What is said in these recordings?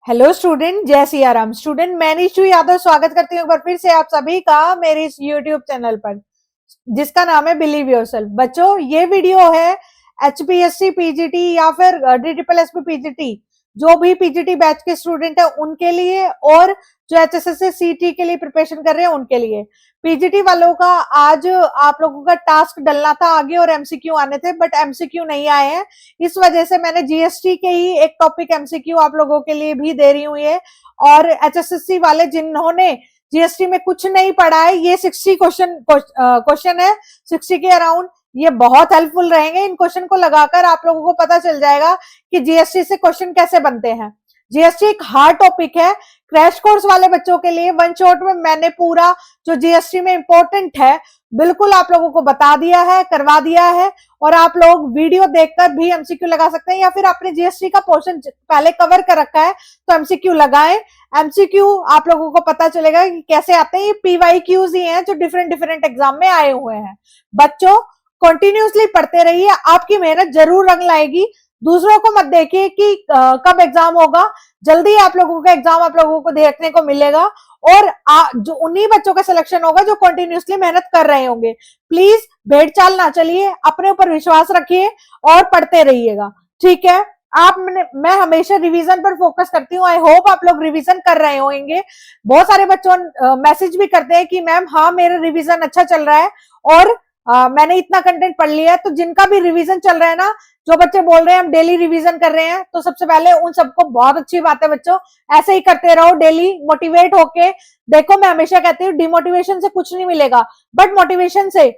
Hello student, जय Siya Ram. Student, मैं निशु यादव स्वागत करती हूँ एक बार फिर से आप सभी का मेरे इस यूट्यूब चैनल पर जिसका नाम है बिलीव योरसेल्फ। बच्चों, ये वीडियो है एचपीएससी पीजीटी या फिर DSSP पीजीटी, जो भी पीजीटी बैच के स्टूडेंट है उनके लिए, और जो एचएसएससी सीटी के लिए प्रिपरेशन कर रहे हैं उनके लिए। पीजीटी वालों का आज आप लोगों का टास्क डलना था आगे और एमसीक्यू आने थे, बट एमसीक्यू नहीं आए हैं। इस वजह से मैंने जीएसटी के ही एक टॉपिक एमसीक्यू आप लोगों के लिए भी दे रही हूँ ये। और एचएसएससी वाले जिन्होंने जीएसटी में कुछ नहीं पढ़ा है, ये 60 क्वेश्चन है, 60 के अराउंड। ये बहुत हेल्पफुल रहेंगे। इन क्वेश्चन को लगाकर आप लोगों को पता चल जाएगा कि जीएसटी से क्वेश्चन कैसे बनते हैं। जीएसटी एक हार्ड टॉपिक है। क्रैश कोर्स वाले बच्चों के लिए वन शॉट में मैंने पूरा जो जीएसटी में इंपॉर्टेंट है बिल्कुल आप लोगों को बता दिया है, करवा दिया है। और आप लोग वीडियो देखकर भी एमसीक्यू लगा सकते हैं, या फिर आपने जीएसटी का पोर्शन पहले कवर कर रखा है तो एमसीक्यू लगाएं। एमसीक्यू आप लोगों को पता चलेगा कि कैसे आते हैं। ये पीवाईक्यूज ही हैं जो डिफरेंट एग्जाम में आए हुए हैं। बच्चों, कंटिन्यूअसली पढ़ते रहिए, आपकी मेहनत जरूर रंग लाएगी। दूसरों को मत देखिए कि कब एग्जाम होगा। जल्दी आप लोगों का एग्जाम आप लोगों को देखने को मिलेगा, और जो उन्हीं बच्चों का सिलेक्शन होगा जो कंटिन्यूअसली मेहनत कर रहे होंगे। प्लीज भेड़ चाल ना चलिए, अपने ऊपर विश्वास रखिए और पढ़ते रहिएगा, ठीक है। मैं हमेशा रिवीजन पर फोकस करती हूँ। आई होप आप लोग रिवीजन कर रहे होंगे। बहुत सारे बच्चों मैसेज भी करते हैं कि मैम हाँ, मेरा रिवीजन अच्छा चल रहा है और मैंने इतना कंटेंट पढ़ लिया है। तो जिनका भी रिवीजन चल रहा है ना, जो बच्चे बोल रहे हैं हम डेली रिवीजन कर रहे हैं, तो सबसे पहले उन सबको बहुत अच्छी बात है बच्चों। ऐसे ही करते रहो, डेली मोटिवेट होके देखो। मैं हमेशा कहती हूँ डिमोटिवेशन से कुछ नहीं मिलेगा, बट मोटिवेशन से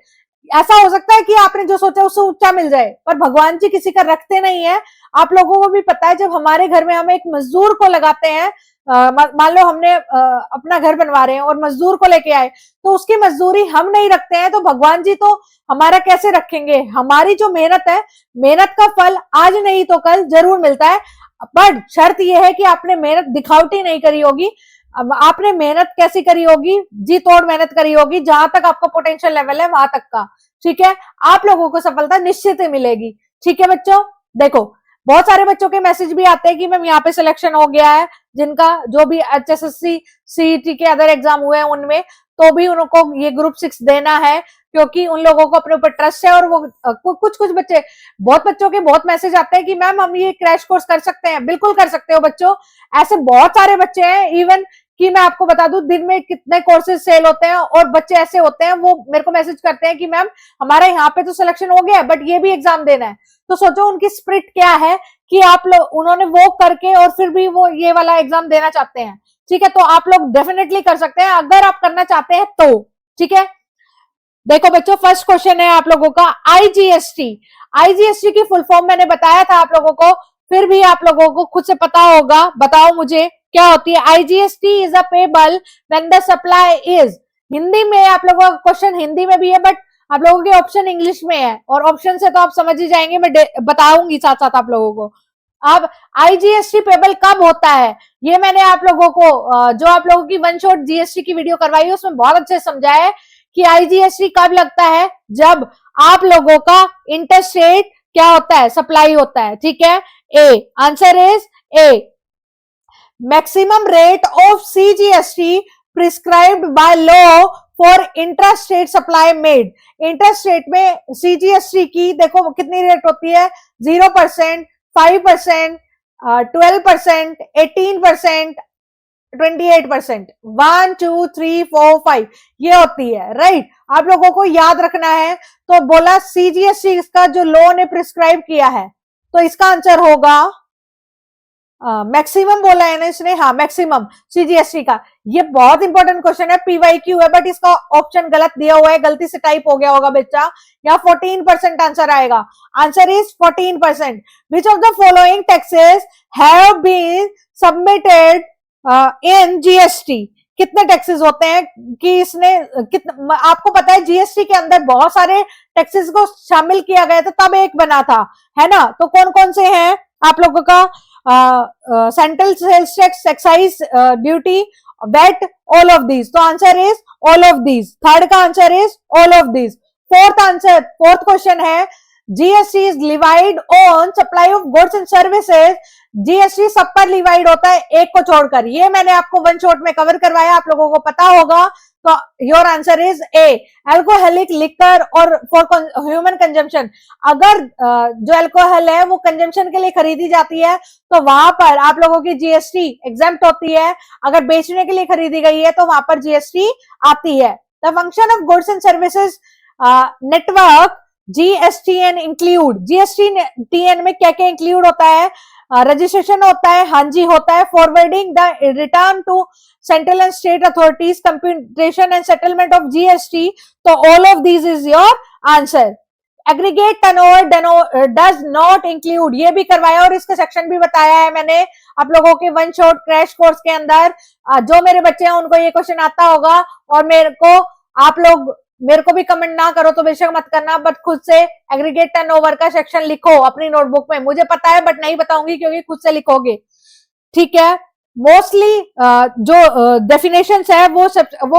ऐसा हो सकता है कि आपने जो सोचा उससे ऊंचा मिल जाए, पर भगवान जी किसी का रखते नहीं है। आप लोगों को भी पता है, जब हमारे घर में हम एक मजदूर को लगाते हैं, मान लो हमने अपना घर बनवा रहे हैं और मजदूर को लेके आए, तो उसकी मजदूरी हम नहीं रखते हैं तो भगवान जी तो हमारा कैसे रखेंगे। हमारी जो मेहनत है, मेहनत का फल आज नहीं तो कल जरूर मिलता है। पर शर्त यह है कि आपने मेहनत दिखावटी नहीं करी होगी। अब आपने मेहनत कैसी करी होगी, जी तोड़ मेहनत करी होगी, जहां तक आपका पोटेंशियल लेवल है वहां तक का, ठीक है। आप लोगों को सफलता निश्चित ही मिलेगी, ठीक है बच्चों। देखो, बहुत सारे बच्चों के मैसेज भी आते हैं कि मैम यहाँ पे सिलेक्शन हो गया है, जिनका जो भी एचएसएससी सीईटी के अदर एग्जाम हुए हैं उनमें, तो भी उनको ये ग्रुप 6 देना है, क्योंकि उन लोगों को अपने ऊपर ट्रस्ट है। और वो कुछ बच्चे, बहुत बच्चों के बहुत मैसेज आते हैं कि मैम हम ये क्रैश कोर्स कर सकते हैं। बिल्कुल कर सकते हो बच्चों। ऐसे बहुत सारे बच्चे हैं, इवन कि मैं आपको बता दूं दिन में कितने कोर्सेज सेल होते हैं, और बच्चे ऐसे होते हैं वो मेरे को मैसेज करते हैं कि मैम हमारा यहाँ पे तो सिलेक्शन हो गया है बट ये भी एग्जाम देना है। तो सोचो उनकी स्पिरिट क्या है कि आप लोग, उन्होंने वो करके और फिर भी वो ये वाला एग्जाम देना चाहते हैं, ठीक है। तो आप लोग डेफिनेटली कर सकते हैं अगर आप करना चाहते हैं तो, ठीक है। देखो बच्चों, फर्स्ट क्वेश्चन है आप लोगों का आईजीएसटी। आईजीएसटी की फुल फॉर्म मैंने बताया था आप लोगों को, फिर भी आप लोगों को खुद से पता होगा। बताओ मुझे क्या होती है। IGST is a payable when the supply is. Hindi में आप लोगों का क्वेश्चन हिंदी में भी है, बट आप लोगों के ऑप्शन इंग्लिश में है, और ऑप्शन से तो आप समझ ही जाएंगे, मैं बताऊंगी साथ साथ आप लोगों को। अब आईजीएसटी पेबल कब होता है, ये मैंने आप लोगों को जो आप लोगों की वन शॉट जीएसटी की वीडियो करवाई है उसमें बहुत अच्छे से समझाया है कि आईजीएसटी कब लगता है, जब आप लोगों का इंटरस्टेट क्या होता है, सप्लाई होता है, ठीक है। A answer is a. Maximum rate of CGST prescribed by law for intrastate supply made. Intrastate में सीजीएसटी की देखो कितनी रेट होती है, 0%, 5%, 12%, 18%, 28%, 1 2 3 4 5 ये होती है, राइट। आप लोगों को याद रखना है। तो बोला सीजीएसटी इसका जो लॉ ने प्रिस्क्राइब किया है, तो इसका आंसर होगा मैक्सिमम बोला है ना इसने, हाँ मैक्सिमम सीजीएसटी का। ये बहुत इंपॉर्टेंट क्वेश्चन है, पीवाईक्यू है, बट इसका ऑप्शन गलत दिया हुआ है, गलती से टाइप हो गया होगा बच्चा। यहाँ 14% आंसर आएगा। Answer is 14%। Which of the following taxes have been submitted in GST. कितने टैक्सेस होते हैं कि इसने आपको पता है जीएसटी के अंदर बहुत सारे टैक्सेस को शामिल किया गया था, तब एक बना था, है ना। तो कौन कौन से हैं आप लोगों का, central sales tax, excise duty, VAT, all of these. तो answer is all of these. Third का answer is all of these. Fourth question है GST is levied on supply of goods and services GST सब पर levied होता है एक को छोड़कर। ये मैंने आपको वन शॉट में कवर करवाया, आप लोगों को पता होगा। तो your answer is a, alcoholic liquor और फॉर ह्यूमन कंजम्पशन। अगर जो अल्कोहल है वो कंजम्पशन के लिए खरीदी जाती है तो वहां पर आप लोगों की जीएसटी एग्जेम्प्ट होती है। अगर बेचने के लिए खरीदी गई है तो वहां पर जीएसटी आती है। The function of goods and services network GSTN include, GSTN में क्या क्या इंक्लूड होता है? रजिस्ट्रेशन होता है, हाँ जी होता है, forwarding the return to central and state authorities, computation and settlement of GST. तो all of these is your answer. Aggregate turnover does not include, ये भी करवाया और इसका सेक्शन भी बताया है मैंने आप लोगों के वन शॉट क्रैश कोर्स के अंदर। जो मेरे बच्चे हैं उनको ये क्वेश्चन आता होगा, और आप लोग मेरे को भी कमेंट ना करो तो बेशक मत करना, बट खुद से एग्रीगेट टर्नओवर का सेक्शन लिखो अपनी नोटबुक में। मुझे पता है बट नहीं बताऊंगी क्योंकि खुद से लिखोगे, ठीक है। मोस्टली जो डेफिनेशंस है वो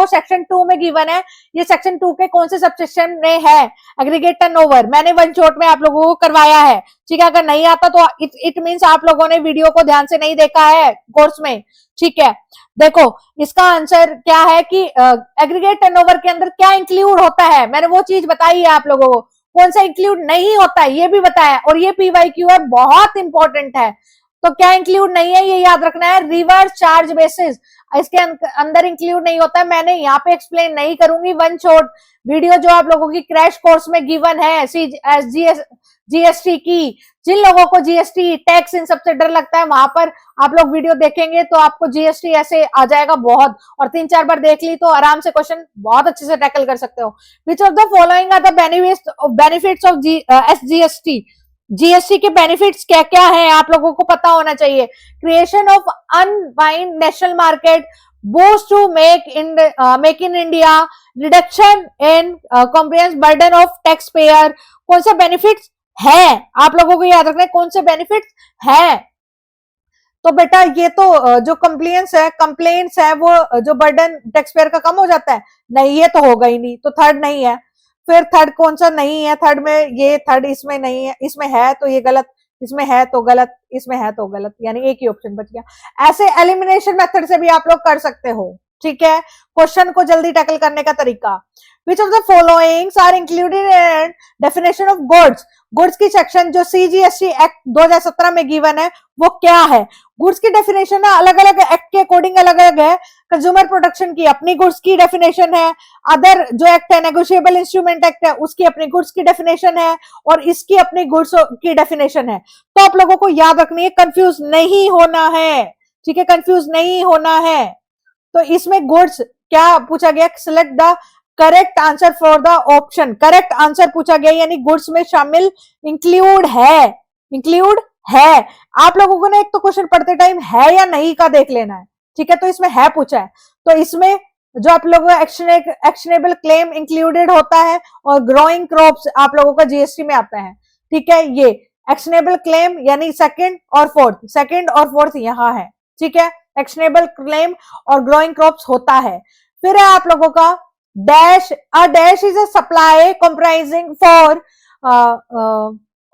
सेक्शन 2 में गिवन है। ये सेक्शन 2 के कौन से सबसेक्शन में है? एग्रीगेट टर्नओवर मैंने वन शॉट में आप लोगों को करवाया है, ठीक है। अगर नहीं आता तो इट मींस आप लोगों ने वीडियो को ध्यान से नहीं देखा है कोर्स में, ठीक है। देखो इसका आंसर क्या है कि एग्रीगेट टर्नओवर के अंदर क्या इंक्लूड होता है, मैंने वो चीज बताई है आप लोगों को। कौन सा इंक्लूड नहीं होता है ये भी बताया, और ये पीवाईक्यू है, बहुत इंपॉर्टेंट है। तो क्या इंक्लूड नहीं है ये याद रखना है, रिवर्स चार्ज बेसिस इसके अंदर इंक्लूड नहीं होता है। मैंने यहाँ पे एक्सप्लेन नहीं करूंगी, वन शॉट वीडियो जो आप लोगों की क्रैश कोर्स में गिवन है जीएसटी की। जिन लोगों को जीएसटी टैक्स इन सबसे डर लगता है वहां पर आप लोग वीडियो देखेंगे तो आपको जीएसटी ऐसे आ जाएगा बहुत, और 3-4 बार देख ली तो आराम से क्वेश्चन बहुत अच्छे से टैकल कर सकते हो। Which of the following are the benefits of SGST, GST के बेनिफिट्स क्या क्या है आप लोगों को पता होना चाहिए। Creation of unbind national market, boost to make in India, reduction in compliance burden of taxpayer। कौन से बेनिफिट्स है आप लोगों को याद रखना है, कौन से बेनिफिट्स है। तो बेटा ये तो जो कंप्लेंट्स है वो जो बर्डन टैक्सपेयर का कम हो जाता है, नहीं ये तो होगा ही नहीं, तो थर्ड नहीं है। फिर थर्ड कौन सा नहीं है? थर्ड में ये, थर्ड इसमें नहीं है, इसमें है तो ये गलत, इसमें है तो गलत, इसमें है तो गलत, यानी एक ही ऑप्शन बच गया। ऐसे एलिमिनेशन मेथड से भी आप लोग कर सकते हो, ठीक है। क्वेश्चन को जल्दी टैकल करने का तरीका। Which of the followings are included in definition of goods, goods की सेक्शन जो सीजीएसटी एक्ट 2017 में गिवन है वो क्या है? गुड्स की डेफिनेशन ना अलग अलग एक्ट के अकॉर्डिंग अलग अलग है। कंज्यूमर प्रोटेक्शन की अपनी गुड्स की डेफिनेशन है, अदर जो एक्ट है नेगोशिएबल इंस्ट्रूमेंट एक्ट है उसकी अपनी गुड्स की डेफिनेशन है, और इसकी अपनी गुड्स की डेफिनेशन है। तो आप लोगों को याद रखनी है, कंफ्यूज नहीं होना है, ठीक है, कंफ्यूज नहीं होना है। तो इसमें गुड्स क्या पूछा गया? Select the correct answer for the option, correct answer पूछा गया, यानी गुड्स में शामिल इंक्लूड है, इंक्लूड है। आप लोगों को ना एक तो क्वेश्चन पढ़ते टाइम है या नहीं का देख लेना है, ठीक है। तो इसमें है पूछा है, तो इसमें जो आप लोगों का एक्शनेबल क्लेम इंक्लूडेड होता है, और ग्रोइंग क्रॉप्स आप लोगों का जीएसटी में आता है, ठीक है। ये एक्शनेबल क्लेम यानी सेकंड और फोर्थ यहाँ है, ठीक है। एक्शनेबल क्लेम और ग्रोइंग क्रॉप्स होता है। फिर है आप लोगों का dash, a dash is a supply comprising for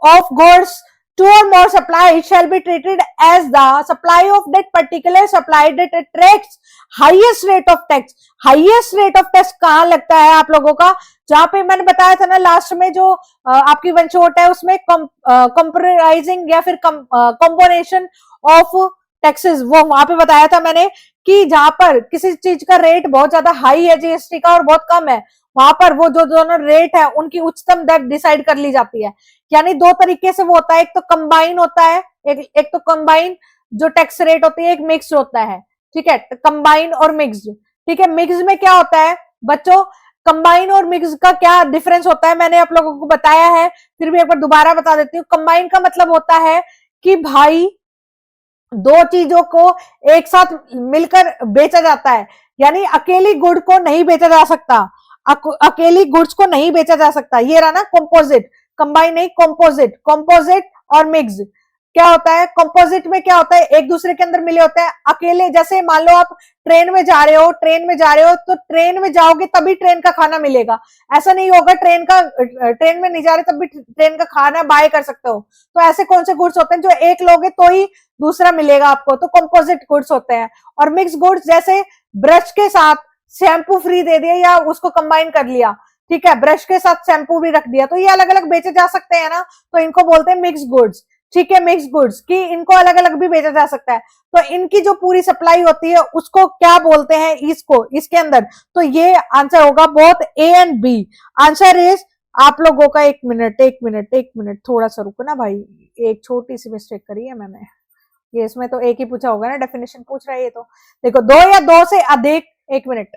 of goods, 2 or more supplies shall be treated as the supply of that particular supply that attracts highest rate of tax। highest rate of tax कहाँ लगता है आप लोगों का? जहां पे मैंने बताया था ना लास्ट में, जो आपकी वन शॉट है उसमें कंप्राइजिंग या फिर कॉम्बिनेशन ऑफ टैक्सेस, वो वहां पे बताया था मैंने कि जहां पर किसी चीज का रेट बहुत ज्यादा हाई है जीएसटी का और बहुत कम है, वहां पर वो जो दोनों रेट है उनकी उच्चतम दर डिसाइड कर ली जाती है। यानी 2 तरीके से वो होता है, एक तो कंबाइन होता है, एक तो कंबाइन जो टैक्स रेट होती है, एक मिक्स होता है, ठीक है। कंबाइन और मिक्स्ड, ठीक है। मिक्स में क्या होता है बच्चों? कंबाइन और मिक्स का क्या डिफरेंस होता है मैंने आप लोगों को बताया है, फिर भी एक बार दोबारा बता देती हूँ। कंबाइन का मतलब होता है कि भाई 2 चीजों को एक साथ मिलकर बेचा जाता है, यानी अकेली गुड को नहीं बेचा जा सकता, अकेली गुड्स को नहीं बेचा जा सकता। ये रहा ना कंपोजिट, कंबाइन नहीं, कंपोजिट और मिक्स। क्या होता है कंपोजिट में? क्या होता है, एक दूसरे के अंदर मिले होते हैं। अकेले जैसे मान लो आप ट्रेन में जा रहे हो तो ट्रेन में जाओगे तभी ट्रेन का खाना मिलेगा, ऐसा नहीं होगा ट्रेन में नहीं जा रहे तब भी ट्रेन का खाना बाय कर सकते हो। तो ऐसे कौन से गुड्स होते हैं जो एक लोगे तो ही दूसरा मिलेगा आपको, तो कंपोजिट गुड्स होते हैं। और मिक्स गुड्स जैसे ब्रश के साथ शैम्पू फ्री दे दिया या उसको कंबाइन कर लिया, ठीक है, ब्रश के साथ शैम्पू भी रख दिया, तो ये अलग अलग बेचे जा सकते हैं ना, तो इनको बोलते हैं मिक्स गुड्स। ठीक है, मिक्स गुड्स की इनको अलग अलग भी बेचा जा सकता है। तो इनकी जो पूरी सप्लाई होती है उसको क्या बोलते हैं, इसको, इसके अंदर, तो ये आंसर होगा both A and B. Answer is, आप लोगों का एक मिनट थोड़ा सा रुको ना भाई, एक छोटी सी मिस्टेक करी है मैंने, ये इसमें तो एक ही पूछा होगा ना, डेफिनेशन पूछ रहा है ये, तो देखो, दो या दो से अधिक, एक मिनट,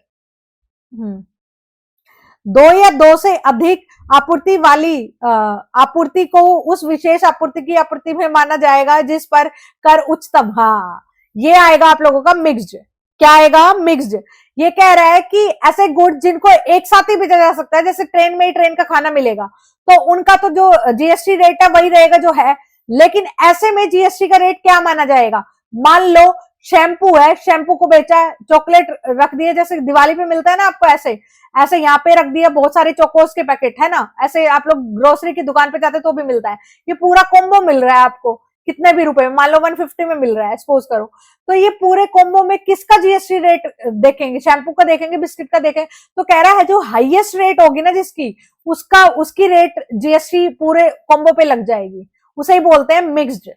दो या दो से अधिक आपूर्ति वाली आपूर्ति को उस विशेष आपूर्ति की आपूर्ति में माना जाएगा जिस पर कर उच्चतम। हाँ, ये आएगा आप लोगों का मिक्स्ड। क्या आएगा? मिक्स्ड। ये कह रहा है कि ऐसे गुड जिनको एक साथ ही बेचा जा सकता है, जैसे ट्रेन में ही ट्रेन का खाना मिलेगा, तो उनका तो जो जीएसटी रेट है वही रहेगा जो है, लेकिन ऐसे में जीएसटी का रेट क्या माना जाएगा? मान लो शैम्पू है, शैम्पू को बेचा है, चॉकलेट रख दिए, जैसे दिवाली पे मिलता है ना आपको, ऐसे ऐसे यहाँ पे रख दिया बहुत सारे चोकोस के पैकेट, है ना, ऐसे आप लोग ग्रोसरी की दुकान पे जाते तो भी मिलता है, ये पूरा कॉम्बो मिल रहा है आपको कितने भी रुपए में, मान लो 150 में मिल रहा है, सपोज करो, तो ये पूरे कॉम्बो में किसका जीएसटी रेट देखेंगे? शैम्पू का देखेंगे, बिस्किट का देखेंगे, तो कह रहा है जो हाईएस्ट रेट होगी ना जिसकी, उसकी रेट जीएसटी पूरे कॉम्बो पे लग जाएगी, उसे ही बोलते हैं मिक्स्ड,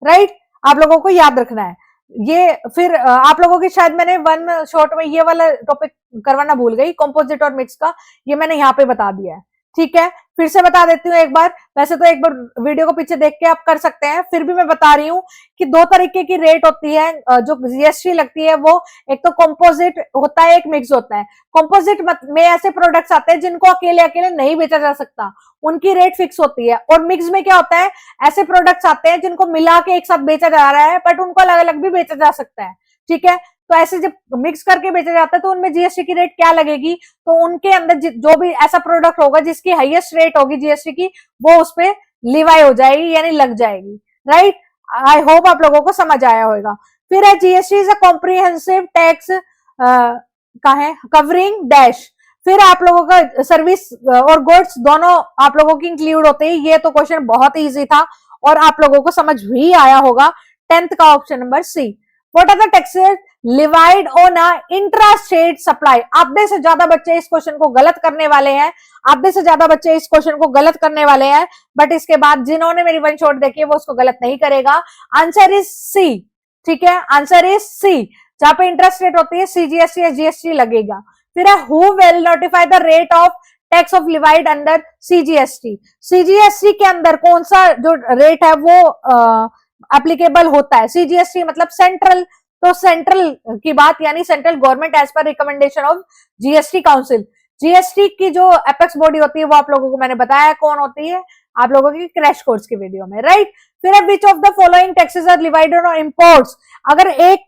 राइट? आप लोगों को याद रखना है ये। फिर आप लोगों की शायद मैंने वन शॉट में ये वाला टॉपिक करवाना भूल गई, कंपोजिट और मिक्स का, ये मैंने यहाँ पे बता दिया है, ठीक है, फिर से बता देती हूँ एक बार, वैसे तो एक बार वीडियो को पीछे देख के आप कर सकते हैं, फिर भी मैं बता रही हूँ कि दो तरीके की रेट होती है जो जीएसटी लगती है, वो एक तो कंपोजिट होता है, एक मिक्स होता है। कंपोजिट में ऐसे प्रोडक्ट्स आते हैं जिनको अकेले अकेले नहीं बेचा जा सकता, उनकी रेट फिक्स होती है। और मिक्स में क्या होता है, ऐसे प्रोडक्ट्स आते हैं जिनको मिला के एक साथ बेचा जा रहा है, बट उनको अलग अलग भी बेचा जा सकता है, ठीक है। तो ऐसे जब मिक्स करके बेचा जाता है तो उनमें जीएसटी की रेट क्या लगेगी, तो उनके अंदर जो भी ऐसा प्रोडक्ट होगा जिसकी हाईएस्ट रेट होगी जीएसटी की, वो उस पे लिवाई हो जाएगी, यानी लग जाएगी, राइट? आई होप आप लोगों को समझ आया होगा। फिर है GST is a comprehensive tax का है कवरिंग डैश, फिर आप लोगों का सर्विस और गुड्स दोनों आप लोगों की इंक्लूड होते हैं। ये तो क्वेश्चन बहुत ही इजी था और आप लोगों को समझ भी आया होगा। 10th का option number C. What are the taxes levied on a intra state supply? आधे से ज्यादा बच्चे इस क्वेश्चन को गलत करने वाले हैं, आधे से ज्यादा बच्चे इस क्वेश्चन को गलत करने वाले हैं, बट इसके बाद जिन्होंने मेरी वन शॉट देखी है वो उसको गलत नहीं करेगा। आंसर इज सी, ठीक है, आंसर इज सी। जहां पे इंटरेस्ट रेट होती है सीजीएसटी या जीएसटी लगेगा। फिर है who will notify the rate of tax of levied under CGST? CGST के अंदर कौन सा जो रेट है वो एप्लीकेबल होता है? सीजीएसटी मतलब सेंट्रल, तो सेंट्रल की बात, यानी central government as per recommendation of GST council. GST की जो एपेक्स बॉडी होती है वो आप लोगों को मैंने बताया कौन होती है, आप लोगों की क्रैश कोर्स की वीडियो में, राइट? फिर which of the following taxes are levied on imports? अगर एक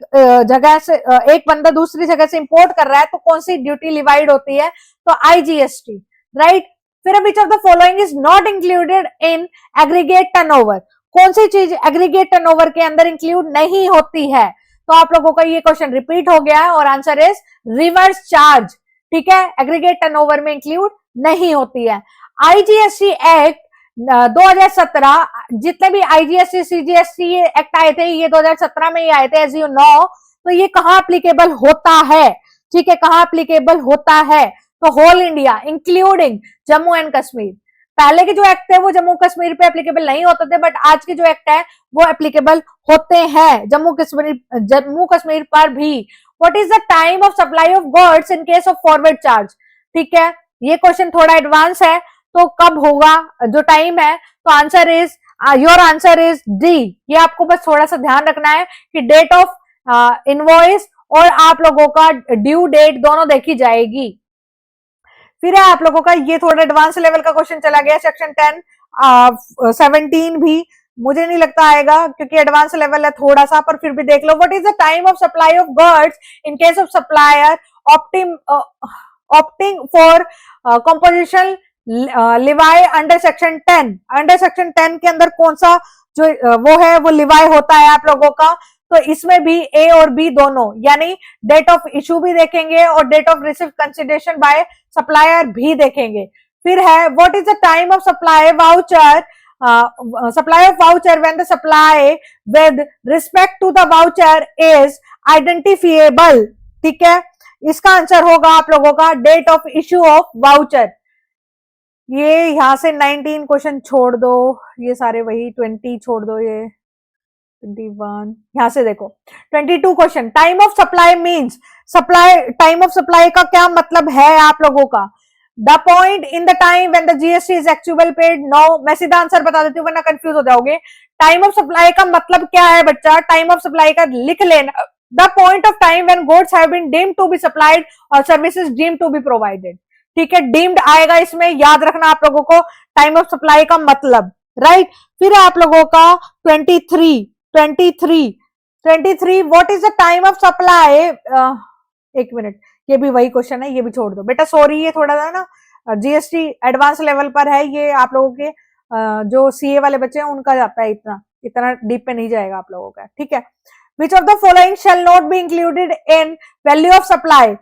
जगह से एक बंदा दूसरी जगह से इंपोर्ट कर रहा है तो कौन सी ड्यूटी लिवाइड होती है? तो आईजीएसटी, राइट? फिर which of the following is not included in aggregate turnover? कौन सी चीज एग्रीगेट टर्नओवर के अंदर इंक्लूड नहीं होती है? तो आप लोगों का ये क्वेश्चन रिपीट हो गया है और आंसर इज रिवर्स चार्ज, ठीक है, एग्रीगेट टर्नओवर में इंक्लूड नहीं होती है। आईजीएसटी एक्ट 2017, जितने भी आईजीएसटी सीजीएसटी एक्ट आए थे ये 2017 में ही आए थे, एज यू नो, तो ये कहाँ एप्लीकेबल होता है? ठीक है, कहाँ एप्लीकेबल होता है? तो whole India including Jammu and Kashmir. पहले के जो एक्ट है वो जम्मू कश्मीर पे एप्लीकेबल नहीं होते थे, बट आज के जो एक्ट है वो एप्लीकेबल होते हैं जम्मू कश्मीर पर भी। What is the time of supply of goods in case of forward charge? ठीक है, ये क्वेश्चन थोड़ा एडवांस है, तो कब होगा जो टाइम है? तो answer is, your answer is D. ये आपको बस थोड़ा सा ध्यान रखना है कि डेट ऑफ इनवॉइस और आप लोगों का ड्यू डेट दोनों देखी जाएगी। फिर है आप लोगों का ये थोड़ा एडवांस लेवल का क्वेश्चन चला गया, सेक्शन 10 17 भी मुझे नहीं लगता आएगा क्योंकि एडवांस लेवल है थोड़ा सा, पर फिर भी देख लो। What is the time of supply of goods in case of supplier opting for composition levy under section 10? Under section 10 के अंदर कौन सा जो वो है वो लिवाई होता है आप लोगों का? तो इसमें भी ए और बी दोनों, यानी डेट ऑफ इशू भी देखेंगे और date of receive consideration by supplier भी देखेंगे। फिर है what is the time of supply voucher supply of voucher when the supply with respect to the voucher is identifiable. ठीक है, इसका आंसर होगा आप लोगों का date of issue of voucher. ये यहां से 19 क्वेश्चन छोड़ दो, ये सारे वही 20 छोड़ दो, ये 21 यहां से देखो 22 question. Time of supply means supply, time of supply का क्या मतलब है आप लोगों का? The point in the time when the GST is actual paid. No, मैं सीधा आंसर बता देती हूँ वरना कंफ्यूज हो जाओगे। टाइम ऑफ सप्लाई का मतलब क्या है बच्चा? टाइम ऑफ सप्लाई का लिख लेना, the point of time when goods have been deemed to be supplied और services deemed to be provided. ठीक है, डीम्ड आएगा इसमें, याद रखना आप लोगों को टाइम ऑफ सप्लाई का मतलब, राइट। फिर आप लोगों का 23 what is the time of supply? एक मिनट, ये भी वही क्वेश्चन है, ये भी छोड़ दो बेटा, सॉरी ये थोड़ा सा ना जीएसटी एडवांस लेवल पर है, ये आप लोगों के जो सीए वाले बच्चे हैं उनका जाता है, इतना डीप पे नहीं जाएगा आप लोगों का। ठीक है, which of the following shall not be included in value of supply?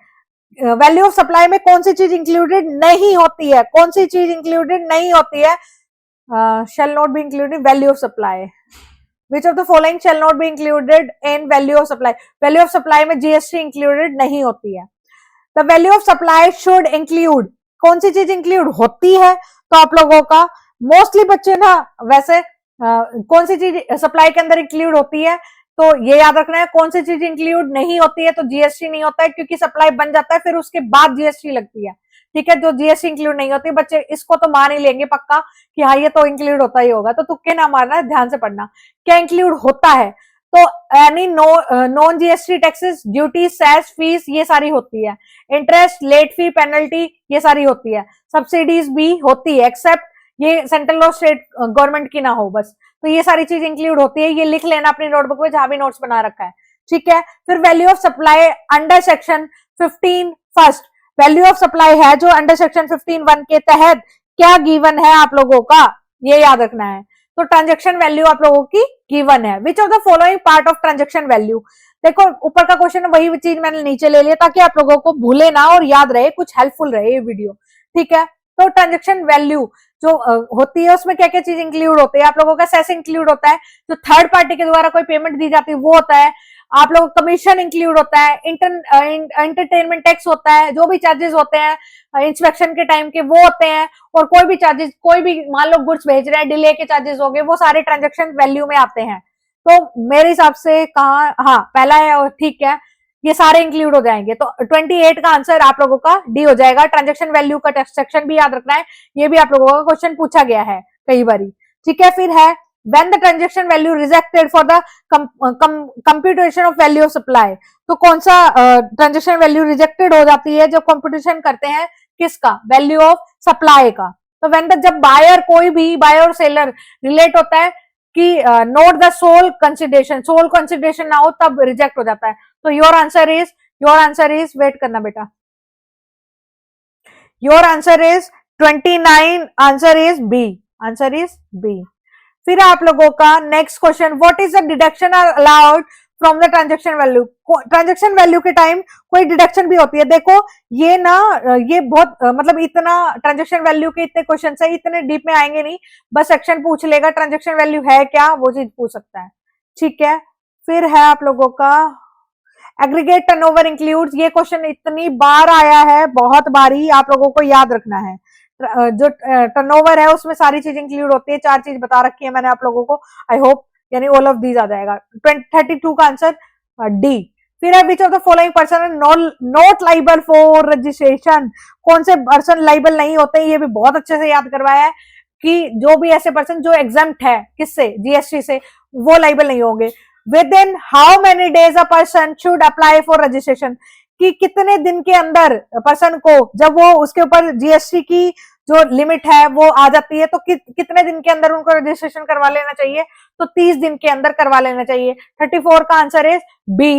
Value of supply में कौन सी चीज इंक्लूडेड नहीं होती है? कौन सी चीज इंक्लूडेड नहीं होती है? Shall not be included value of supply. Which of the following shall not be included in value of supply? Value of supply में GST included नहीं होती है। The value of supply should include, कौन सी चीज include होती है? तो आप लोगों का मोस्टली बच्चे ना वैसे कौन सी चीज सप्लाई के अंदर इंक्लूड होती है, तो ये याद रखना है। कौन सी चीज इंक्लूड नहीं होती है तो जीएसटी नहीं होता है, क्योंकि सप्लाई बन जाता है फिर उसके बाद जीएसटी लगती है। ठीक है, जो जीएसटी इंक्लूड नहीं होती, बच्चे इसको तो मान ही लेंगे पक्का कि हाँ ये तो इंक्लूड होता ही होगा, तो तुक्के ना मारना, ध्यान से पढ़ना। क्या इंक्लूड होता है? तो any non GST taxes, duty, cess, fees, ये सारी होती है। इंटरेस्ट, लेट फी, पेनल्टी, ये सारी होती है। सब्सिडीज भी होती है, एक्सेप्ट ये सेंट्रल और स्टेट गवर्नमेंट की ना हो बस, तो ये सारी चीज इंक्लूड होती है। ये लिख लेना अपनी नोटबुक में जहां भी नोट्स बना रखा है। ठीक है, फिर value of supply under section 15 first, value of supply है जो अंडर सेक्शन 15(1) के तहत क्या गिवन है आप लोगों का, ये याद रखना है। तो ट्रांजैक्शन वैल्यू आप लोगों की गिवन है। Which of the following part of transaction value? देखो ऊपर का क्वेश्चन वही चीज मैंने नीचे ले लिया ताकि आप लोगों को भूले ना और याद रहे, कुछ हेल्पफुल रहे ये वीडियो। ठीक है, तो ट्रांजैक्शन वैल्यू जो होती है उसमें क्या क्या चीज इंक्लूड होती है? आप लोगों का सेस इंक्लूड होता है, जो थर्ड पार्टी के द्वारा कोई पेमेंट दी जाती है वो होता है। आप लोगों का कमीशन इंक्लूड होता है, एंटरटेनमेंट टैक्स होता है, जो भी चार्जेस होते हैं इंस्पेक्शन के टाइम के वो होते हैं, और कोई भी चार्जेस, कोई भी मान लो गुड्स भेज रहे हैं, डिले के चार्जेस हो गए, वो सारे ट्रांजैक्शन वैल्यू में आते हैं। तो मेरे हिसाब से कहाँ, हाँ पहला है, और ठीक है ये सारे इंक्लूड हो जाएंगे। तो 28 का आंसर आप लोगों का डी हो जाएगा। ट्रांजैक्शन वैल्यू का सेक्शन भी याद रखना है, ये भी आप लोगों का क्वेश्चन पूछा गया है कई बारी। ठीक है, फिर है when the transaction value rejected for the computation of value of supply, तो कौन सा ट्रांजेक्शन वैल्यू रिजेक्टेड हो जाती है जब कंप्यूटेशन करते हैं किसका? वैल्यू ऑफ सप्लाई का। तो when the, जब बायर, कोई भी बायर और सेलर रिलेट होता है कि नोट द सोल कंसिडरेशन ना हो तब रिजेक्ट हो जाता है। तो योर आंसर इज वेट करना बेटा, your answer is 29, answer is B. फिर आप लोगों का next question, what is the deduction allowed from the transaction value? Transaction value के टाइम कोई डिडक्शन भी होती है। देखो ये ना, ये बहुत मतलब इतना ट्रांजैक्शन वैल्यू के इतने क्वेश्चन है, इतने डीप में आएंगे नहीं, बस सेक्शन पूछ लेगा ट्रांजैक्शन वैल्यू है क्या, वो चीज पूछ सकता है। ठीक है, फिर है आप लोगों का एग्रीगेट टर्नओवर इंक्लूड्स। ये क्वेश्चन इतनी बार आया है, बहुत बारी, आप लोगों को याद रखना है। जो टर्नओवर है उसमें सारी चीज इंक्लूड होती है, 4 चीज बता रखी है मैंने आप लोगों को, आई होप यानी ऑल ऑफ दीज आ जाएगा। 32 का आंसर डी। फिर है which of the following person not liable for registration? कौन से पर्सन लाइबल नहीं होते? ये भी बहुत अच्छे से याद करवाया है कि जो भी ऐसे पर्सन जो एग्जम्प्ट है किससे, जीएसटी से, वो लाइबल नहीं होंगे। With in how many days a person should apply for registration? कि कितने दिन के अंदर पर्सन को, जब वो उसके ऊपर जीएसटी की जो लिमिट है वो आ जाती है, तो कितने दिन के अंदर उनको रजिस्ट्रेशन करवा लेना चाहिए? तो 30 दिन के अंदर करवा लेना चाहिए। 34 का answer is B.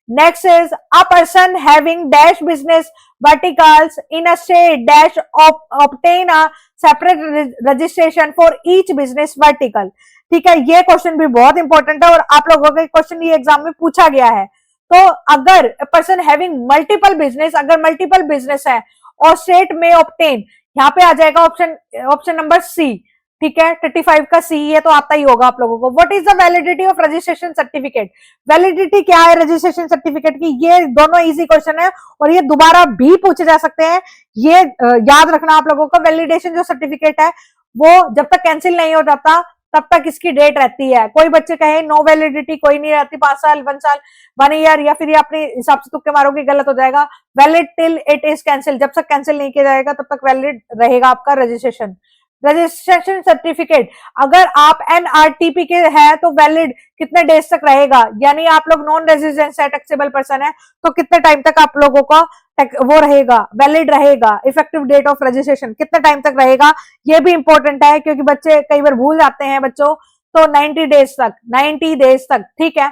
Next is a person having dash business verticals in a state dash obtain a separate registration for each business vertical. ठीक है, ये क्वेश्चन भी बहुत इंपॉर्टेंट है और आप लोगों का क्वेश्चन ये एग्जाम में पूछा गया है। तो अगर पर्सन हैविंग मल्टीपल बिजनेस, अगर मल्टीपल बिजनेस है और स्टेट में ऑब्टेन, यहाँ पे आ जाएगा ऑप्शन नंबर सी, ठीक है, 35 का सी है तो आता ही होगा आप लोगों को। What is the validity of registration certificate, validity क्या है रजिस्ट्रेशन सर्टिफिकेट की, ये दोनों इजी क्वेश्चन है और ये दोबारा भी पूछे जा सकते हैं, ये याद रखना आप लोगों को। वैलिडेशन जो सर्टिफिकेट है वो जब तक कैंसिल नहीं हो जाता तब तक इसकी डेट रहती है। कोई बच्चे कहे नो वैलिडिटी, कोई नहीं रहती, 5 साल 1 साल 1 ईयर, या फिर ये अपने हिसाब से तुक्के मारोगे गलत हो जाएगा। Valid till it is cancel, जब तक कैंसिल नहीं किया जाएगा तब तक वैलिड रहेगा आपका रजिस्ट्रेशन। रजिस्ट्रेशन सर्टिफिकेट अगर आप एनआरटीपी के हैं तो वैलिड कितने डेज तक रहेगा, यानी आप लोग नॉन रेजिडेंट है, टैक्सेबल पर्सन है, तो कितने टाइम तक आप लोगों का वो रहेगा, वैलिड रहेगा। इफेक्टिव डेट ऑफ रजिस्ट्रेशन कितने टाइम तक रहेगा, ये भी इंपॉर्टेंट है क्योंकि बच्चे कई बार भूल जाते हैं बच्चों, तो 90 डेज तक, 90 डेज तक, ठीक है।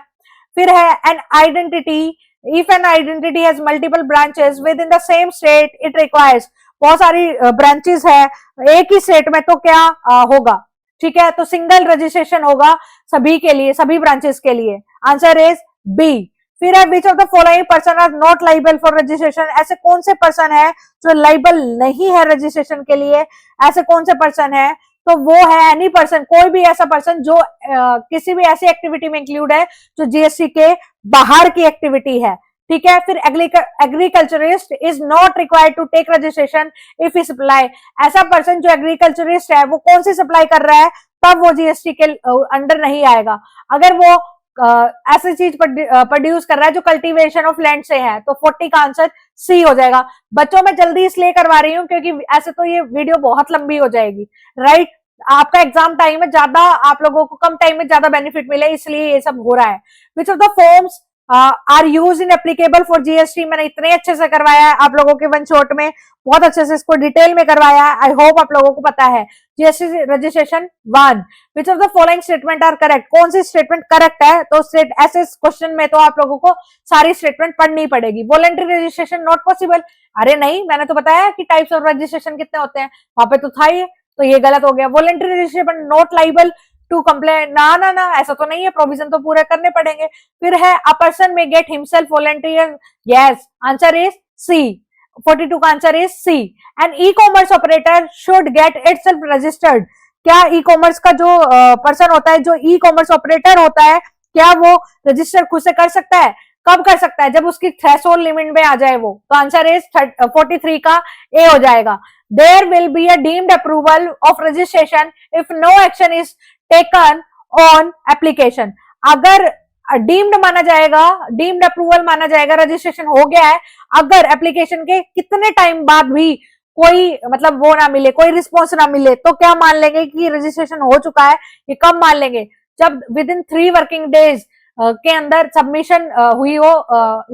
फिर है an identity, if an identity has multiple branches with in the same state it requires, बहुत सारी ब्रांचेस है एक ही स्टेट में, तो क्या होगा, ठीक है, तो सिंगल रजिस्ट्रेशन होगा सभी के लिए, सभी ब्रांचेस के लिए। Answer is B. फिर है which of the following person are not liable for registration, ऐसे कौन से पर्सन है जो लाइबल नहीं है रजिस्ट्रेशन के लिए, ऐसे कौन से पर्सन है, तो वो है एनी पर्सन, कोई भी ऐसा पर्सन जो किसी भी ऐसी एक्टिविटी में इंक्लूड है जो जीएसटी के बाहर की एक्टिविटी है, ठीक है। फिर agriculturist is not required to take registration if he supply, ऐसा पर्सन जो एग्रीकल्चरिस्ट है वो कौन सी सप्लाई कर रहा है तब वो जीएसटी के अंडर नहीं आएगा। अगर वो ऐसी चीज प्रोड्यूस कर रहा है जो कल्टीवेशन ऑफ लैंड से है, तो 40 का आंसर सी हो जाएगा। बच्चों मैं जल्दी इसलिए करवा रही हूँ क्योंकि ऐसे तो ये वीडियो बहुत लंबी हो जाएगी, राइट। आपका एग्जाम टाइम है ज्यादा, आप लोगों को कम टाइम में ज्यादा बेनिफिट मिले, इसलिए ये सब हो रहा है। Which of the forms are use in applicable for GST, मैंने इतने अच्छे से करवाया है आप लोगों के वन शॉट में, बहुत अच्छे से इसको डिटेल में करवाया है, आई होप आप लोगों को पता है। GST registration 1, which of the following statement are correct, कौन सी स्टेटमेंट करेक्ट है, तो ऐसे क्वेश्चन में तो आप लोगों को सारी स्टेटमेंट पढ़नी पड़ेगी। वॉलंटरी रजिस्ट्रेशन नॉट पॉसिबल, अरे नहीं, मैंने तो बताया कि टाइप्स ऑफ रजिस्ट्रेशन कितने होते हैं, वहां पे तो था ही, तो ये गलत हो गया। Voluntary registration not liable to complain, ना ना ना, ऐसा तो नहीं है, प्रोविजन तो पूरे करने पड़ेंगे। फिर है a person may get himself volunteer, yes, answer is C, 42 का answer is C. And e commerce operator should get itself registered, क्या ई कॉमर्स का जो पर्सन होता है, जो ई कॉमर्स ऑपरेटर होता है, क्या वो रजिस्टर खुद से कर सकता है, कब कर सकता है, जब उसकी थ्रेशोल्ड लिमिट में आ जाए वो, तो आंसर इज 43 का ए हो जाएगा। There will be a deemed approval of registration if no action is taken on application, अगर डीम्ड माना जाएगा, डीम्ड अप्रूवल माना जाएगा, रजिस्ट्रेशन हो गया है, अगर एप्लीकेशन के कितने टाइम बाद भी कोई मतलब वो ना मिले, कोई रिस्पॉन्स ना मिले, तो क्या मान लेंगे कि रजिस्ट्रेशन हो चुका है, ये कब मान लेंगे, जब विद इन 3 वर्किंग डेज के अंदर सबमिशन हुई हो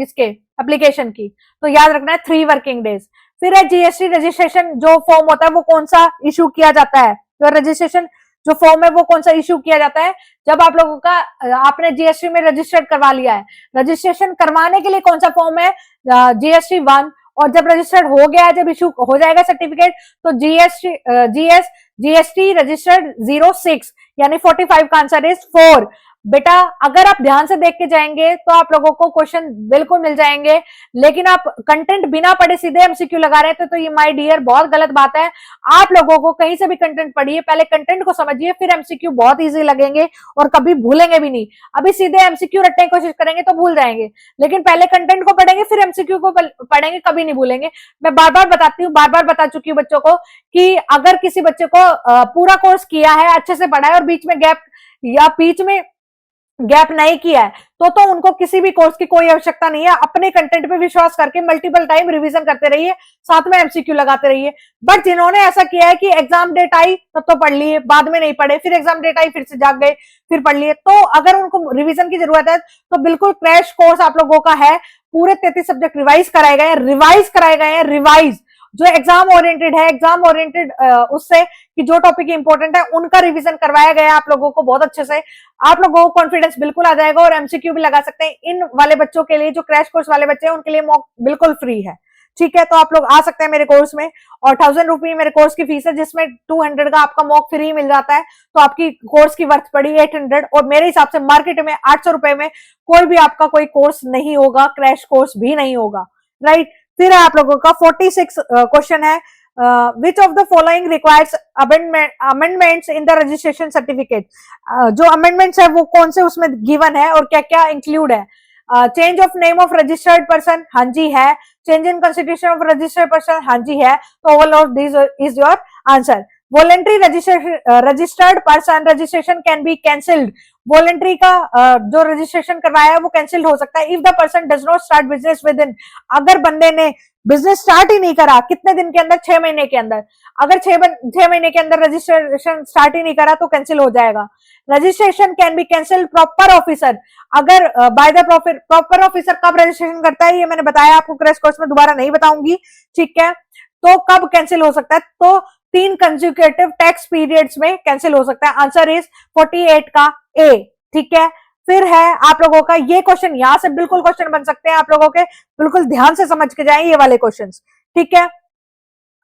इसके एप्लीकेशन की, तो याद रखना है 3 वर्किंग डेज। फिर है जीएसटी रजिस्ट्रेशन जो फॉर्म होता है वो कौन सा इशू किया जाता है, तो रजिस्ट्रेशन जो फॉर्म है वो कौन सा इशू किया जाता है, जब आप लोगों का आपने जीएसटी में रजिस्टर्ड करवा लिया है, रजिस्ट्रेशन करवाने के लिए कौन सा फॉर्म है, जीएसटी 1, और जब रजिस्टर्ड हो गया है, जब इशू हो जाएगा सर्टिफिकेट, तो जीएसटी रजिस्टर्ड 06, यानी 45 का आंसर इज 4। बेटा अगर आप ध्यान से देख के जाएंगे तो आप लोगों को क्वेश्चन बिल्कुल मिल जाएंगे, लेकिन आप कंटेंट बिना पढ़े सीधे एमसीक्यू लगा रहे थे, तो ये माय डियर बहुत गलत बात है। आप लोगों को कहीं से भी कंटेंट पढ़िए, पहले कंटेंट को समझिए, फिर एमसीक्यू बहुत इजी लगेंगे और कभी भूलेंगे भी नहीं। अभी सीधे एमसीक्यू रटने की कोशिश करेंगे तो भूल जाएंगे, लेकिन पहले कंटेंट को पढ़ेंगे फिर एमसीक्यू को पढ़ेंगे, कभी नहीं भूलेंगे। मैं बार बार बताती हूँ, बार बार बता चुकी हूँ बच्चों को कि अगर किसी बच्चे को पूरा कोर्स किया है, अच्छे से पढ़ा है, और बीच में गैप नहीं किया है, तो उनको किसी भी कोर्स की कोई आवश्यकता नहीं है। अपने कंटेंट पे विश्वास करके मल्टीपल टाइम रिवीजन करते रहिए, साथ में एमसीक्यू लगाते रहिए। बट जिन्होंने ऐसा किया है कि एग्जाम डेट आई तब तो पढ़ लिए, बाद में नहीं पढ़े, फिर एग्जाम डेट आई फिर से जाग गए, फिर पढ़ लिए, तो अगर उनको रिवीजन की जरूरत है तो बिल्कुल क्रैश कोर्स आप लोगों का है। पूरे 33 सब्जेक्ट रिवाइज कराए गए हैं, रिवाइज जो एग्जाम ओरिएंटेड है, एग्जाम ओरिएंटेड उससे कि जो टॉपिक इंपॉर्टेंट है उनका रिवीजन करवाया गया है आप लोगों को बहुत अच्छे से। आप लोगों को कॉन्फिडेंस बिल्कुल आ जाएगा और एमसीक्यू भी लगा सकते हैं। इन वाले बच्चों के लिए, जो क्रैश कोर्स वाले बच्चे हैं, उनके लिए मॉक बिल्कुल फ्री है, ठीक है। तो आप लोग आ सकते हैं मेरे कोर्स में, और 1000 रुपये मेरे कोर्स की फीस है, जिसमें 200 का आपका मॉक फ्री मिल जाता है, तो आपकी कोर्स की वर्थ पड़ी 800, और मेरे हिसाब से मार्केट में 800 रुपए में कोई भी आपका कोई कोर्स नहीं होगा, क्रैश कोर्स भी नहीं होगा, राइट। फिर आप लोगों का 46 क्वेश्चन है, which of the following requires amendments in the registration certificate, जो अमेंडमेंट्स है वो कौन से उसमें गिवन है और क्या क्या इंक्लूड है। Change of name of registered person, हाँ जी है। Change in constitution of registered person, हाँ जी है। तो all of this is your answer. Voluntary registered person registration can be cancelled, voluntary का जो रजिस्ट्रेशन करवाया है वो कैंसिल हो सकता है if the person does not start business with in, अगर बंदे ने बिजनेस स्टार्ट ही नहीं करा, कितने दिन के अंदर, 6 महीने के अंदर, अगर 6 महीने के अंदर रजिस्ट्रेशन स्टार्ट ही नहीं करा तो कैंसिल हो जाएगा। Registration can be cancel proper officer, अगर बाय द प्रॉपर ऑफिसर कब रजिस्ट्रेशन करता है ये मैंने बताया आपको क्रैश कोर्स में, दोबारा नहीं बताऊंगी, ठीक है। तो कब कैंसिल हो सकता है, तो 3 कंसेक्यूटिव टैक्स पीरियड्स में कैंसिल हो सकता है। आंसर इज 48 का ए, ठीक है। फिर है आप लोगों का ये क्वेश्चन, यहां से बिल्कुल क्वेश्चन बन सकते हैं आप लोगों के, बिल्कुल ध्यान से समझ के जाएं ये वाले क्वेश्चंस, ठीक है।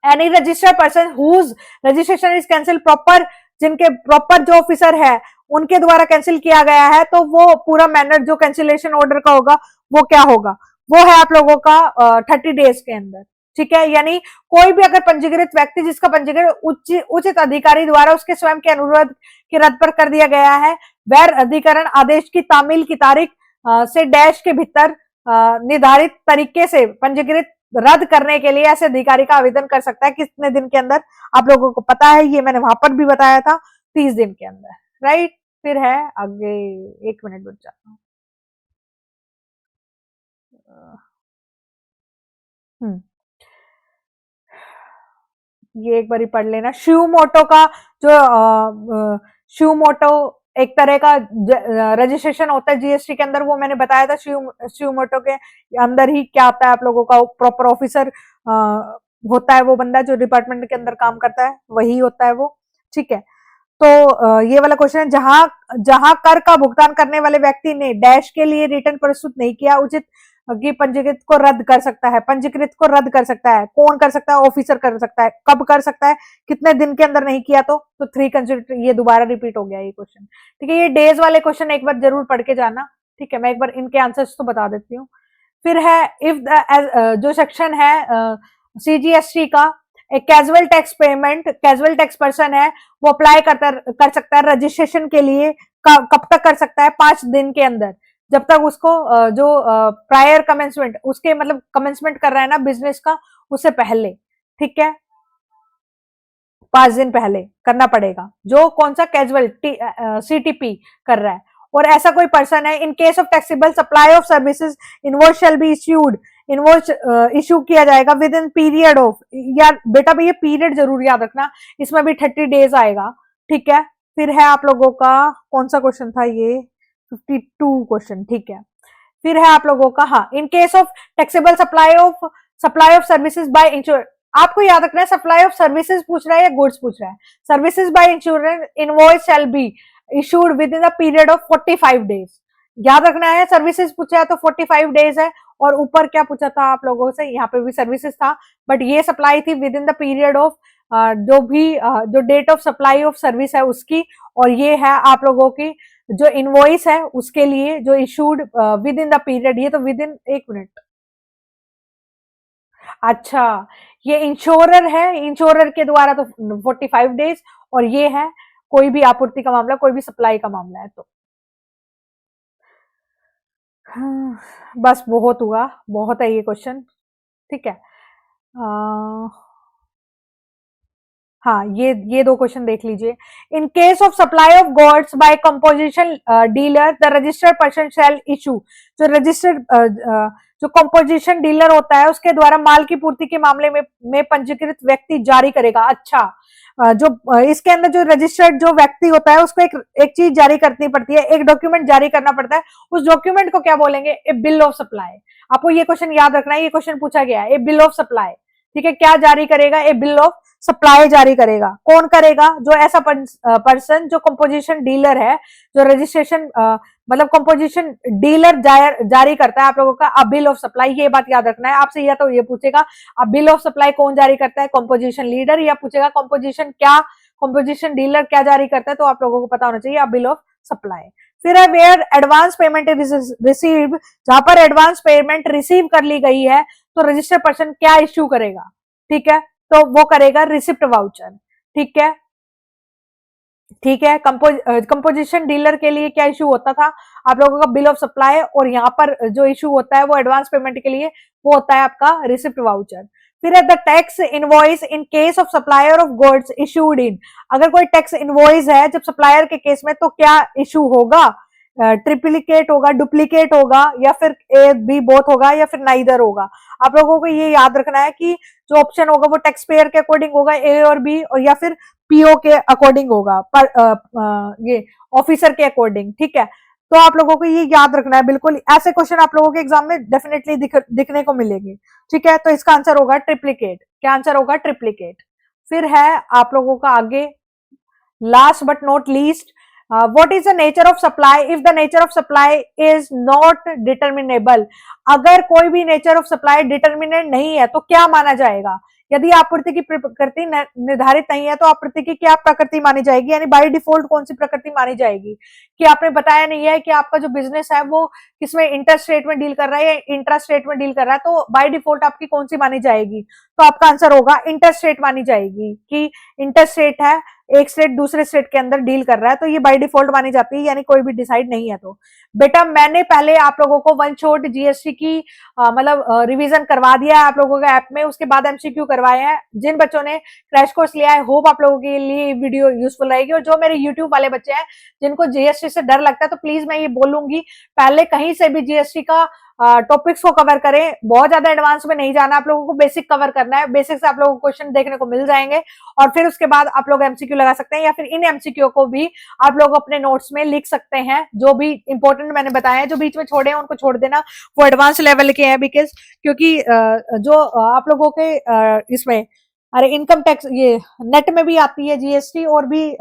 Any registered person whose registration is cancel proper, जिनके प्रॉपर जो ऑफिसर है उनके द्वारा कैंसिल किया गया है, तो वो पूरा मैनर जो कैंसिलेशन ऑर्डर का होगा वो क्या होगा, वो है आप लोगों का 30 डेज के अंदर, ठीक है। यानी कोई भी अगर पंजीकृत व्यक्ति जिसका पंजीकरण उचित अधिकारी द्वारा उसके स्वयं के अनुरोध के रद्द पर कर दिया गया है, वह अधिकरण आदेश की तामील की तारीख से डैश के भीतर निर्धारित तरीके से पंजीकृत रद्द करने के लिए ऐसे अधिकारी का आवेदन कर सकता है। कितने दिन के अंदर, आप लोगों को पता है, ये मैंने वहां पर भी बताया था, 30 दिन के अंदर, राइट। फिर है आगे, 1 मिनट रुक जाता हूं। ये एक बारी पढ़ लेना। शिवमोटो का जो शिवमोटो एक तरह का रजिस्ट्रेशन होता है जीएसटी के अंदर, वो मैंने बताया था। शिवमोटो के अंदर ही क्या आता है आप लोगों का, प्रॉपर ऑफिसर होता है वो बंदा जो डिपार्टमेंट के अंदर काम करता है, वही होता है वो, ठीक है। तो ये वाला क्वेश्चन है, जहां कर का भुगतान करने वाले व्यक्ति ने डैश के लिए रिटर्न प्रस्तुत नहीं किया, उचित कि पंजीकृत को रद्द कर सकता है, पंजीकृत को रद्द कर सकता है, कौन कर सकता है, ऑफिसर कर सकता है। कब कर सकता है, कितने दिन के अंदर नहीं किया तो 3 कंसिडर, ये दोबारा रिपीट हो गया ये क्वेश्चन, ठीक है। ये डेज वाले क्वेश्चन एक बार जरूर पढ़ के जाना, ठीक है। मैं एक बार इनके आंसर्स तो बता देती हूँ। फिर है इफ जो सेक्शन है सीजीएसटी का, एक casual tax payment, casual tax person है वो अप्लाई कर सकता है रजिस्ट्रेशन के लिए, कब तक कर सकता है, 5 दिन के अंदर, जब तक उसको जो प्रायर कमेंसमेंट, उसके मतलब कमेंसमेंट कर रहा है ना बिजनेस का, उससे पहले, ठीक है, 5 दिन पहले करना पड़ेगा, जो कौन सा कैजुअल सीटीपी कर रहा है। और ऐसा कोई पर्सन है, इन case of taxable supply of services invoice shall be issued, invoice issue किया जाएगा विद इन पीरियड ऑफ, यार बेटा भाई ये पीरियड जरूर याद रखना, इसमें भी 30 डेज आएगा, ठीक है। फिर है आप लोगों का कौन सा क्वेश्चन था ये, 52 क्वेश्चन, ठीक है। फिर है आप लोगों का, हाँ, इन case of taxable supply of services by ensure, आपको याद रखना है सप्लाई ऑफ सर्विसेज पूछ रहा है या गुड्स पूछ रहा है। Services by insurance invoice shall be issued with in the period of 45 days, याद रखना है। सर्विसेज पूछा है तो 45 डेज है, और ऊपर क्या पूछा था आप लोगों से, यहाँ पे भी सर्विसेज था, बट ये सप्लाई थी within the period of जो भी जो date of supply of service है उसकी, और ये है आप लोगों की जो इनवॉइस है उसके लिए जो issued with in the period, ये तो विद इन, 1 मिनट, अच्छा ये इंश्योरर है, इंश्योरर के द्वारा तो 45 डेज, और ये है कोई भी आपूर्ति का मामला, कोई भी सप्लाई का मामला है तो। बस बहुत हुआ, बहुत है ये क्वेश्चन, ठीक है। हाँ, ये 2 क्वेश्चन देख लीजिए। इन case of supply of goods by composition dealer the registered person shall issue, जो रजिस्टर्ड जो कंपोजिशन डीलर होता है उसके द्वारा माल की पूर्ति के मामले में पंजीकृत व्यक्ति जारी करेगा। अच्छा, जो इसके अंदर जो रजिस्टर्ड जो व्यक्ति होता है उसको एक चीज जारी करनी पड़ती है, एक डॉक्यूमेंट जारी करना पड़ता है, उस डॉक्यूमेंट को क्या बोलेंगे, ए बिल ऑफ सप्लाई। आपको ये क्वेश्चन याद रखना है, ये क्वेश्चन पूछा गया है, ए बिल ऑफ सप्लाई, ठीक है। क्या जारी करेगा, ए बिल ऑफ सप्लाई जारी करेगा। कौन करेगा, जो ऐसा पर्सन जो कंपोजिशन डीलर है, जो रजिस्ट्रेशन मतलब कंपोजिशन डीलर जारी करता है आप लोगों का बिल ऑफ सप्लाई, ये बात याद रखना है। आपसे या तो ये पूछेगा बिल ऑफ सप्लाई कौन जारी करता है, कंपोजिशन लीडर, या पूछेगा कंपोजिशन डीलर क्या जारी करता है, तो आप लोगों को पता होना चाहिए बिल ऑफ सप्लाई। फिर है where advance payment is received, जहां पर एडवांस पेमेंट रिसीव कर ली गई है तो रजिस्टर्ड पर्सन क्या इश्यू करेगा, ठीक है। तो वो करेगा रिसिप्ट वाउचर। ठीक है, ठीक है। कंपोजिशन डीलर के लिए क्या इशू होता था, आप लोगों का बिल ऑफ सप्लाई, और यहाँ पर जो इशू होता है वो एडवांस पेमेंट के लिए वो होता है आपका रिसिप्ट वाउचर। फिर है the tax invoice in case of supplier of goods issued in, अगर कोई टैक्स इनवॉइस है जब सप्लायर के केस में तो क्या इशू होगा, ट्रिप्लिकेट होगा, डुप्लीकेट होगा, या फिर ए बी बोथ होगा, या फिर नाइदर होगा। आप लोगों को ये याद रखना है कि जो ऑप्शन होगा वो टैक्स पेयर के अकॉर्डिंग होगा, ए और बी, और या फिर पीओ के अकॉर्डिंग होगा, पर ये ऑफिसर के अकॉर्डिंग। ठीक है, तो आप लोगों को ये याद रखना है बिल्कुल, ऐसे क्वेश्चन आप लोगों के एग्जाम में डेफिनेटली दिखने को मिलेंगे। ठीक है, तो इसका आंसर होगा ट्रिप्लिकेट। क्या आंसर होगा? ट्रिप्लिकेट। फिर है आप लोगों का आगे, last but not least, what is the nature of supply if the nature of supply is not determinable, अगर कोई भी nature of supply determinate नहीं है तो क्या माना जाएगा? यदि आपूर्ति की प्रकृति निर्धारित नहीं है तो आपूर्ति की क्या प्रकृति मानी जाएगी, यानी बाय डिफॉल्ट कौन सी प्रकृति मानी जाएगी? कि आपने बताया नहीं है कि आपका जो बिजनेस है वो किसमें इंटर स्टेट में डील कर रहा है या इंट्रा स्टेट में डील कर रहा है, तो बाय डिफॉल्ट आपकी कौन सी मानी जाएगी? तो आपका आंसर होगा इंटर स्टेट मानी जाएगी, कि इंटर स्टेट है, एक स्टेट दूसरे स्टेट के अंदर डील कर रहा है, तो ये बाय डिफॉल्ट मानी जाती है, यानी कोई भी डिसाइड नहीं है। तो बेटा मैंने पहले आप लोगों को वन शॉट जीएसटी की मतलब रिवीजन करवा दिया है आप लोगों के ऐप में, उसके बाद एमसीक्यू करवाए हैं। जिन बच्चों ने क्रैश कोर्स लिया है, होप आप लोगों के लिए वीडियो यूजफुल रहेगी। और जो मेरे यूट्यूब वाले बच्चे हैं जिनको जीएसटी से डर लगता है, तो प्लीज मैं ये बोलूंगी पहले कहीं से भी जीएसटी का टॉपिक्स को कवर करें, बहुत ज्यादा एडवांस में नहीं जाना, आप लोगों को बेसिक कवर करना है। बेसिक से आप लोगों को क्वेश्चन देखने को मिल जाएंगे, और फिर उसके बाद आप लोग एमसीक्यू लगा सकते हैं, या फिर इन एमसीक्यू को भी आप लोग अपने नोट्स में लिख सकते हैं। जो भी इंपॉर्टेंट मैंने बताया है, जो बीच में छोड़े हैं उनको छोड़ देना, वो एडवांस लेवल के हैं, बिकॉज क्योंकि जो आप लोगों के इसमें अरे इनकम टैक्स ये नेट में भी आती है जीएसटी, और भी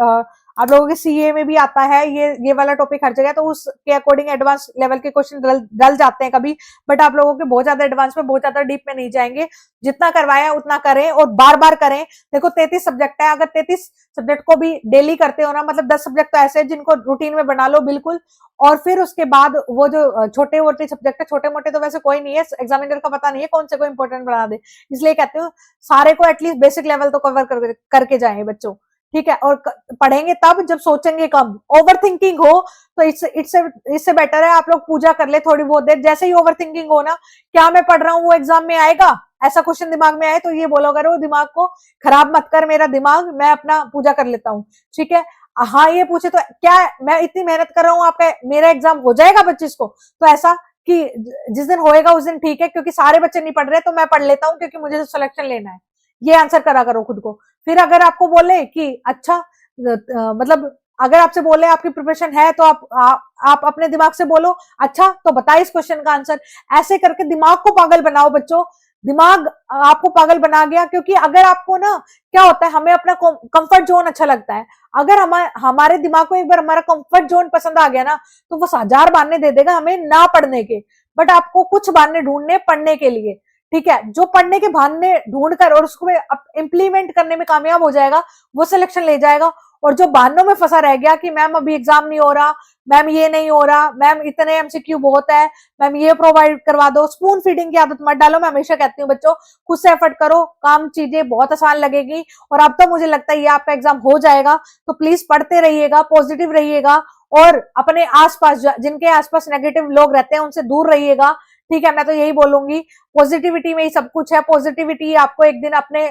आप लोगों के सीए में भी आता है ये वाला टॉपिक हर जगह, तो उसके अकॉर्डिंग एडवांस लेवल के क्वेश्चन डल जाते हैं कभी, बट आप लोगों के बहुत ज्यादा एडवांस में, बहुत ज्यादा डीप में नहीं जाएंगे। जितना करवाया उतना करें और बार बार करें। देखो 33 सब्जेक्ट है, अगर 33 सब्जेक्ट को भी डेली करते हो ना, मतलब 10 सब्जेक्ट तो ऐसे जिनको रूटीन में बना लो बिल्कुल, और फिर उसके बाद वो जो छोटे मोटे सब्जेक्ट है, छोटे मोटे तो वैसे कोई नहीं है, एग्जामिनर का पता नहीं है कौन से को इंपॉर्टेंट बना दे, इसलिए कहते हो सारे को एटलीस्ट बेसिक लेवल तो कवर करके जाए बच्चों। ठीक है, और पढ़ेंगे तब जब सोचेंगे कम, ओवर थिंकिंग हो तो इससे बेटर है आप लोग पूजा कर ले थोड़ी बहुत देर। जैसे ही ओवर थिंकिंग हो ना, क्या मैं पढ़ रहा हूँ वो एग्जाम में आएगा, ऐसा क्वेश्चन दिमाग में आए तो ये बोलो करो दिमाग को खराब मत कर मेरा दिमाग, मैं अपना पूजा कर लेता हूँ। ठीक है, हाँ ये पूछे तो क्या मैं इतनी मेहनत कर रहा हूँ, आपका मेरा एग्जाम हो जाएगा 25 को, तो ऐसा कि जिस दिन होएगा उस दिन ठीक है, क्योंकि सारे बच्चे नहीं पढ़ रहे तो मैं पढ़ लेता हूँ क्योंकि मुझे सिलेक्शन लेना है। ये आंसर करा करो खुद को। फिर अगर आपको बोले कि अच्छा मतलब अगर आपसे बोले आपकी प्रिपरेशन है तो आप अपने दिमाग से बोलो अच्छा तो बताइए इस क्वेश्चन का आंसर। ऐसे करके दिमाग को पागल बनाओ बच्चों, दिमाग आपको पागल बना गया। क्योंकि अगर आपको ना क्या होता है, हमें अपना कंफर्ट जोन अच्छा लगता है, अगर हमारे दिमाग को एक बार हमारा कंफर्ट जोन पसंद आ गया ना तो वो 1000 बहाने दे देगा हमें ना पढ़ने के, बट आपको कुछ बहाने ढूंढने पढ़ने के लिए। ठीक है, जो पढ़ने के बहाने ढूंढकर और उसको इंप्लीमेंट करने में कामयाब हो जाएगा वो सिलेक्शन ले जाएगा। और जो बहानों में फंसा रह गया कि मैम अभी एग्जाम नहीं हो रहा, मैम ये नहीं हो रहा, मैम इतने एमसीक्यू बहुत है, मैम ये प्रोवाइड करवा दो, स्पून फीडिंग की आदत मत डालो। मैं हमेशा कहती हूँ बच्चों खुद से एफर्ट करो, काम चीजें बहुत आसान लगेगी। और अब तो मुझे लगता है ये आपका एग्जाम हो जाएगा, तो प्लीज पढ़ते रहिएगा, पॉजिटिव रहिएगा, और अपने आसपास जिनके आसपास नेगेटिव लोग रहते हैं उनसे दूर रहिएगा। ठीक है, मैं तो यही बोलूंगी, पॉजिटिविटी में ही सब कुछ है, पॉजिटिविटी आपको एक दिन अपने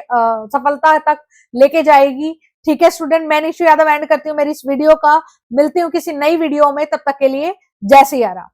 सफलता तक लेके जाएगी। ठीक है स्टूडेंट, मैं निशु यादव एंड करती हूँ मेरी इस वीडियो का। मिलती हूँ किसी नई वीडियो में, तब तक के लिए जय सिया राम।